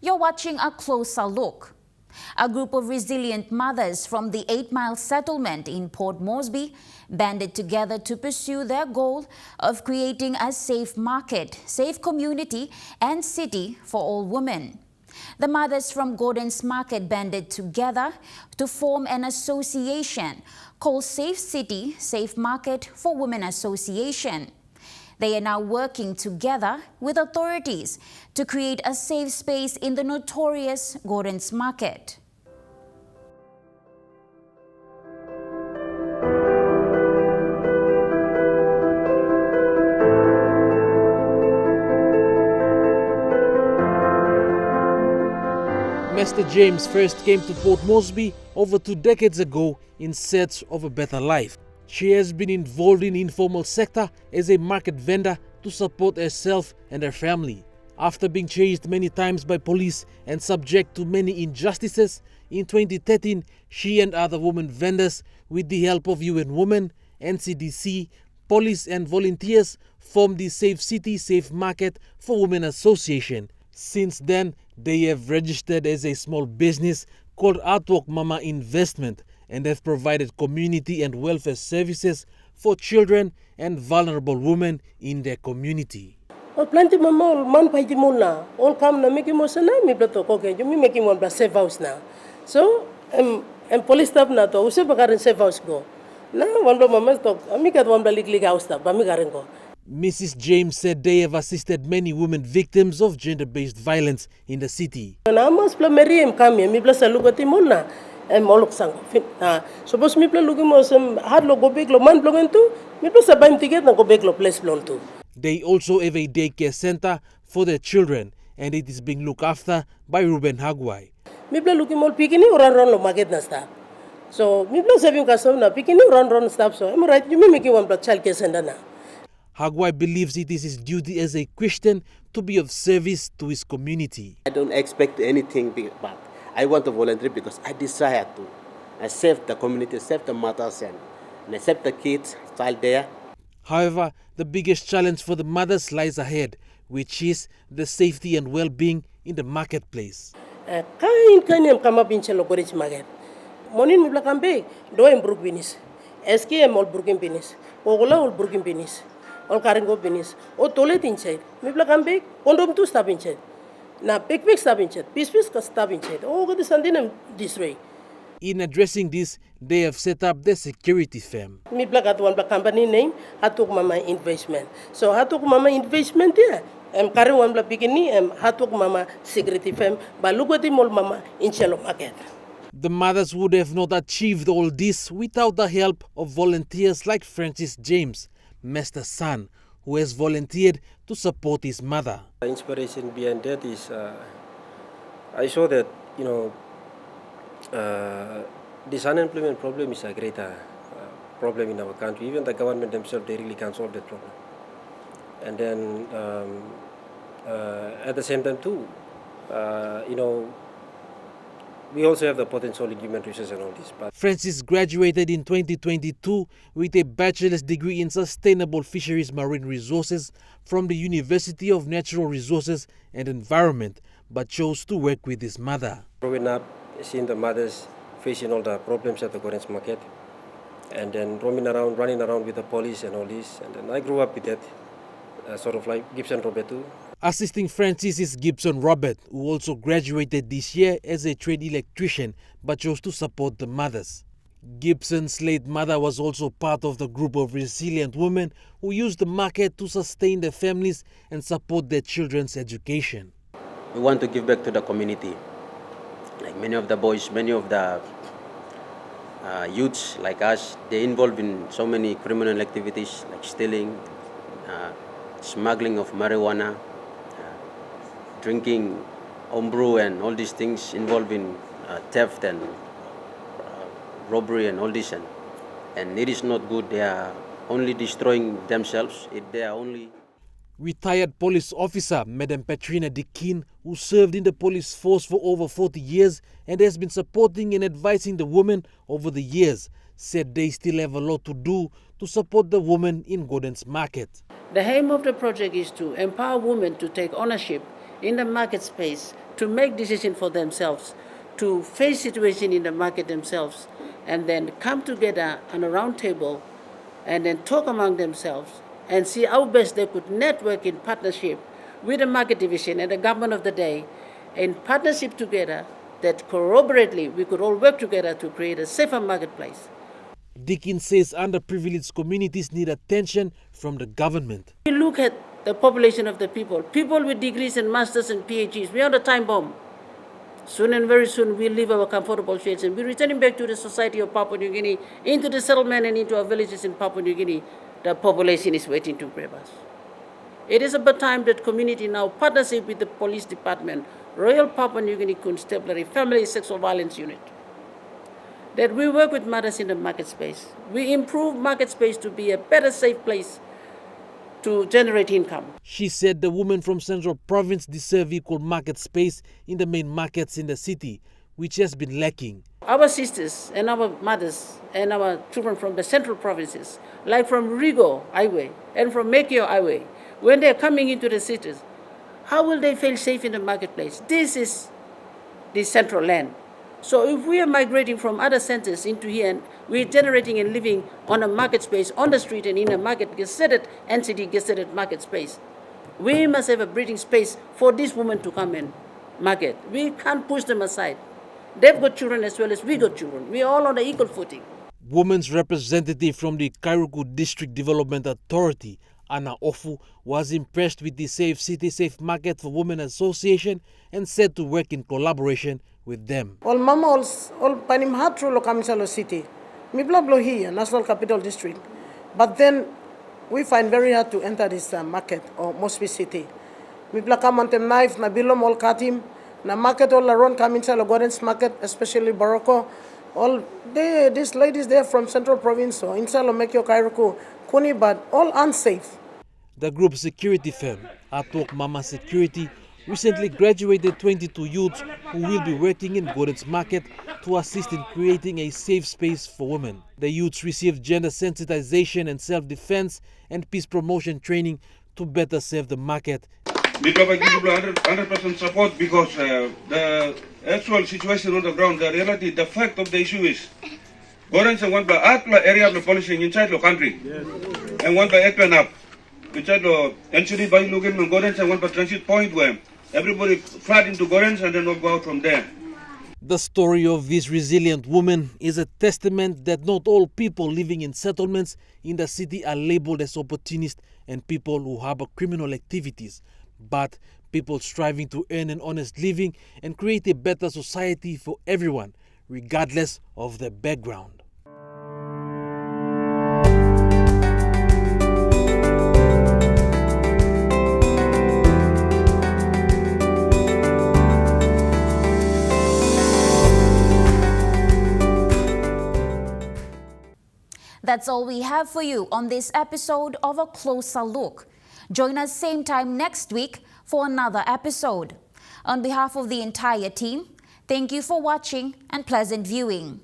You're watching a closer look. A group of resilient mothers from the 8 Mile settlement in Port Moresby banded together to pursue their goal of creating a safe market, safe community and city for all women. The mothers from Gordon's Market banded together to form an association called Safe City, Safe Market for Women Association. They are now working together with authorities to create a safe space in the notorious Gordon's Market. Master James first came to Port Moresby over 2 decades ago in search of a better life. She has been involved in the informal sector as a market vendor to support herself and her family. After being chased many times by police and subject to many injustices, in 2013 she and other women vendors, with the help of UN Women, NCDC, police and volunteers, formed the Safe City, Safe Market for Women Association. Since then, they have registered as a small business called Artwork Mama Investment and have provided community and welfare services for children and vulnerable women in their community. Plenty mama man paiti muna all come na miki mo sana mi plato ko ke mi meki mo bla safe house na so police staff na to use bagarin safe house go na wando mama to ami kat wanda lig house ta ba mi garin ko. Mrs. James said they have assisted many women victims of gender-based violence in the city. Na mas pla meriem kami mi pla salugo ti muna molok sang suppose mi pla lugi mo sam had lo go big lo man blongen tu mi pla sabay ticket na go big lo place blon tu. They also have a daycare center for their children, and it is being looked after by Ruben Hagwai. Mi pla lugi mo pikini ron lo market na sta. So mi pla saving custom na pikini ron staff so am right you mi miki one pla child care center na. Hagwai believes it is his duty as a Christian to be of service to his community. I don't expect anything big, but I want to volunteer because I desire to. I save the community, save the mothers, and I save the kids, child there. However, the biggest challenge for the mothers lies ahead, which is the safety and well-being in the marketplace. Kain yam kama pinche lo gorich maget. Monin mi blakam be do em bruk binis. SKM all brukin binis. Ogola all brukin binis. All karingo binis. O toilet inside. Mi blakam be kondom tu stab inside. Na pick stab inside. Piece ka stab inside. O go sandinem this way. In addressing this, they have set up the security firm. Mi blakat one black company name Hatuk Mama Investment. So Hatuk Mama Investment here. Kari one black bikini Hatuk Mama security firm. Balugati mol mama in Chelo Market. The mothers would have not achieved all this without the help of volunteers like Francis James, Master's son, who has volunteered to support his mother. The inspiration behind that is I saw that, this unemployment problem is a greater problem in our country. Even the government themselves, they really can't solve that problem. And then at the same time too, we also have the potential in human resources and all this. But Francis graduated in 2022 with a bachelor's degree in sustainable fisheries marine resources from the University of Natural Resources and Environment, but chose to work with his mother. Growing up, seeing the mothers facing all the problems at the Gordon's Market, and then running around with the police and all this, and then I grew up with that, sort of like Gibson Robert too. Assisting Francis is Gibson Robert, who also graduated this year as a trade electrician but chose to support the mothers. Gibson's late mother was also part of the group of resilient women who used the market to sustain their families and support their children's education. We want to give back to the community. Like many of the boys, many of the youths like us, they're involved in so many criminal activities like stealing, smuggling of marijuana, drinking homebrew and all these things involved in theft and robbery and all this. And it is not good. They are only destroying themselves. They are only... Retired police officer Madam Petrina Dikin, who served in the police force for over 40 years and has been supporting and advising the women over the years, said they still have a lot to do to support the women in Gordon's Market. The aim of the project is to empower women to take ownership in the market space to make decisions for themselves, to face situation in the market themselves, and then come together on a round table and then talk among themselves and see how best they could network in partnership with the market division and the government of the day, in partnership together, that corroborately we could all work together to create a safer marketplace. Dickens says underprivileged communities need attention from the government. We look at the population of the people with degrees and masters and PhDs. We are on a time bomb. Soon and very soon we'll leave our comfortable shades and be returning back to the society of Papua New Guinea, into the settlement and into our villages in Papua New Guinea. The population is waiting to grab us. It is about time that community now partnership with the police department, Royal Papua New Guinea Constabulary Family Sexual Violence Unit, that we work with mothers in the market space. We improve market space to be a better safe place to generate income. She said the women from Central Province deserve equal market space in the main markets in the city, which has been lacking. Our sisters and our mothers and our children from the Central Provinces, like from Rigo Highway and from Mekio Highway, when they're coming into the cities, how will they feel safe in the marketplace? This is the central land. So if we are migrating from other centers into here and we're generating and living on a market space, on the street and in a market gazetted entity, gazetted market space, we must have a breathing space for these women to come and market. We can't push them aside. They've got children as well as we got children. We are all on an equal footing. Women's representative from the Kairuku District Development Authority, Anna Ofu, was impressed with the Safe City, Safe Market for Women Association and said to work in collaboration with them. All mama all panim hatru lo kamisalo city. Mi blo here, National Capital District. But then we find very hard to enter this market or Mosby City. Mi bla kamantem knife na bilom all katim na market all around kamisalo Gordon's market, especially Baroko. All these ladies there from Central Province, so insalo Mekio Kairuku, Kuni, but all unsafe. The group security firm, Atok Mama Security, recently graduated 22 youths who will be working in Gordon's Market to assist in creating a safe space for women. The youths received gender sensitization and self-defense and peace promotion training to better serve the market. We provide 100% support because the actual situation on the ground, the reality, the fact of the issue is Gordon's and one by area of the policing inside the country, and one by Eklan up. Inside the NCD by looking at Gordon's and one by transit point where everybody flood into Gordon's and then we'll go out from there. The story of this resilient woman is a testament that not all people living in settlements in the city are labeled as opportunists and people who harbor criminal activities, but people striving to earn an honest living and create a better society for everyone, regardless of their background. That's all we have for you on this episode of A Closer Look. Join us same time next week for another episode. On behalf of the entire team, thank you for watching and pleasant viewing.